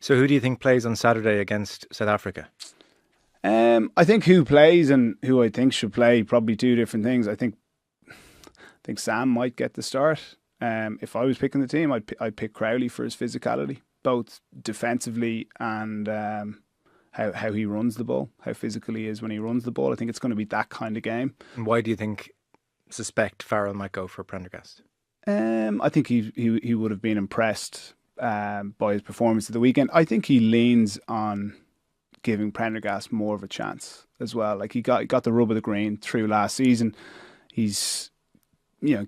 So who do you think plays on Saturday against South Africa? I think who plays and who I think should play, probably two different things. I think Sam might get the start. If I was picking the team, I'd pick Crowley for his physicality, both defensively and how he runs the ball, how physical he is when he runs the ball. I think it's going to be that kind of game. And why do you suspect Farrell might go for Prendergast? I think he would have been impressed by his performance at the weekend. I think he leans on giving Prendergast more of a chance as well. Like he got the rub of the green through last season. He's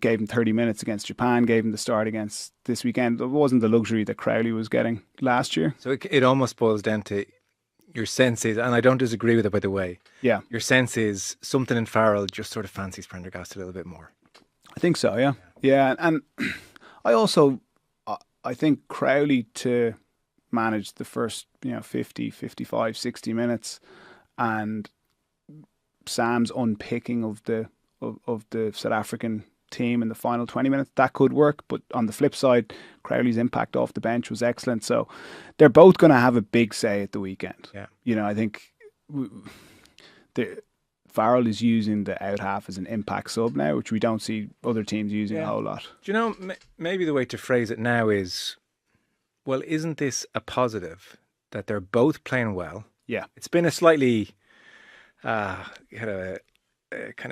gave him 30 minutes against Japan, gave him the start against this weekend. It wasn't the luxury that Crowley was getting last year. So it almost boils down to your sense is, and I don't disagree with it, by the way. Yeah. Your sense is something in Farrell just sort of fancies Prendergast a little bit more. I think so, yeah. Yeah, and I think Crowley to manage the first 50, 55, 60 minutes and Sam's unpicking of the South African team in the final 20 minutes, that could work. But on the flip side, Crowley's impact off the bench was excellent. So they're both going to have a big say at the weekend. Yeah. I think Farrell is using the out half as an impact sub now, which we don't see other teams using a whole lot. Do you know, maybe the way to phrase it now is, well, isn't this a positive that they're both playing well? Yeah. It's been a slightly kind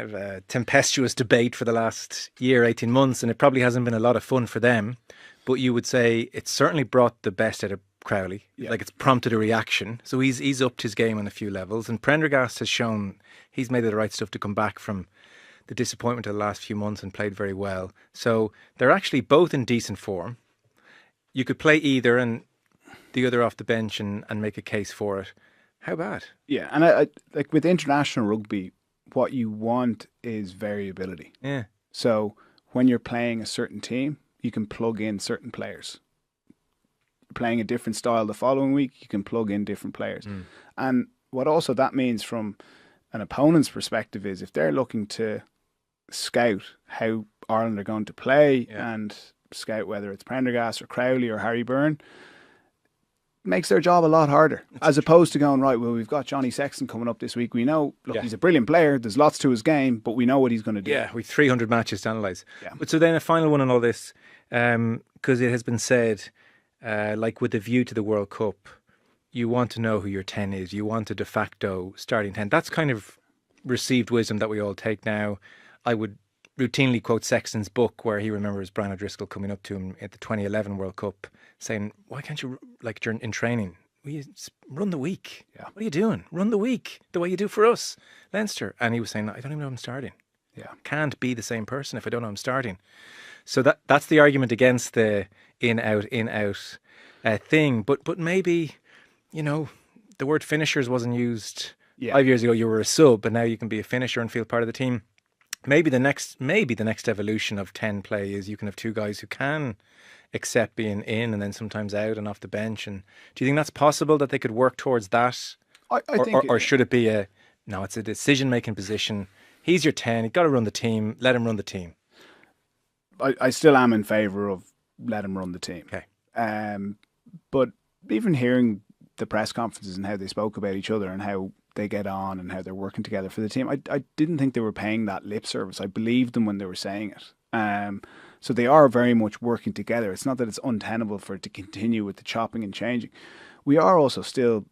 of a tempestuous debate for the last year, 18 months, and it probably hasn't been a lot of fun for them. But you would say it's certainly brought the best out of Crowley. Yeah. Like it's prompted a reaction. So he's upped his game on a few levels. And Prendergast has shown he's made the right stuff to come back from the disappointment of the last few months and played very well. So they're actually both in decent form. You could play either and the other off the bench and make a case for it. How bad? Yeah, and I like with international rugby, what you want is variability. Yeah. So when you're playing a certain team, you can plug in certain players. Playing a different style the following week, you can plug in different players. And what also that means from an opponent's perspective is if they're looking to scout how Ireland are going to play and scout whether it's Prendergast or Crowley or Harry Byrne, makes their job a lot harder. As opposed to going, right, well, we've got Johnny Sexton coming up this week. We know, look, he's a brilliant player. There's lots to his game, but we know what he's going to do. Yeah, with 300 matches to analyse. Yeah. But so then a final one on all this, because it has been said, like with the view to the World Cup, you want to know who your 10 is. You want a de facto starting 10. That's kind of received wisdom that we all take now. I would routinely quote Sexton's book where he remembers Brian O'Driscoll coming up to him at the 2011 World Cup saying, why can't you, like during in training, run the week? Yeah. What are you doing? Run the week the way you do for us, Leinster. And he was saying, I don't even know I'm starting. Yeah. Can't be the same person if I don't know I'm starting. So that's the argument against the in-out thing. But maybe, the word finishers wasn't used 5 years ago. You were a sub, and now you can be a finisher and feel part of the team. Maybe the next evolution of 10 play is you can have two guys who can accept being in and then sometimes out and off the bench. And do you think that's possible that they could work towards that? I think, or should it be it's a decision-making position. He's your 10. You've got to run the team. Let him run the team. I still am in favour of let him run the team. Okay. But even hearing the press conferences and how they spoke about each other and how they get on and how they're working together for the team, I didn't think they were paying that lip service. I believed them when they were saying it. So they are very much working together. It's not that it's untenable for it to continue with the chopping and changing. We are also still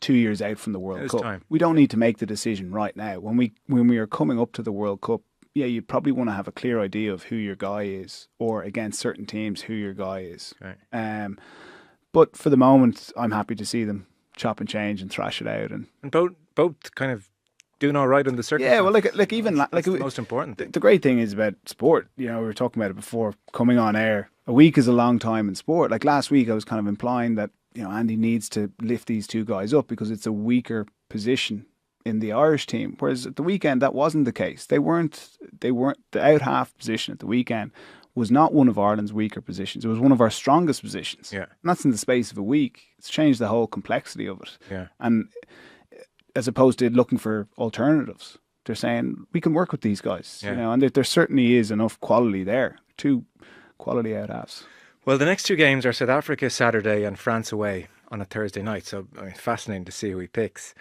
2 years out from the World Cup. Time. We don't need to make the decision right now. When we are coming up to the World Cup, you probably want to have a clear idea of who your guy is, or against certain teams who your guy is. Right. But for the moment, I'm happy to see them chop and change and thrash it out, and both kind of doing all right on the circuit. Yeah, well, like even that's the most important thing. The great thing is about sport. We were talking about it before coming on air. A week is a long time in sport. Like last week, I was kind of implying that Andy needs to lift these two guys up because it's a weaker position in the Irish team. Whereas at the weekend, that wasn't the case. They weren't the out half position at the weekend was not one of Ireland's weaker positions. It was one of our strongest positions. Yeah. And that's in the space of a week. It's changed the whole complexity of it. Yeah. And as opposed to looking for alternatives, they're saying we can work with these guys. Yeah. And there certainly is enough quality there. Two quality out halves. Well, the next two games are South Africa Saturday and France away on a Thursday night. So I mean, fascinating to see who he picks.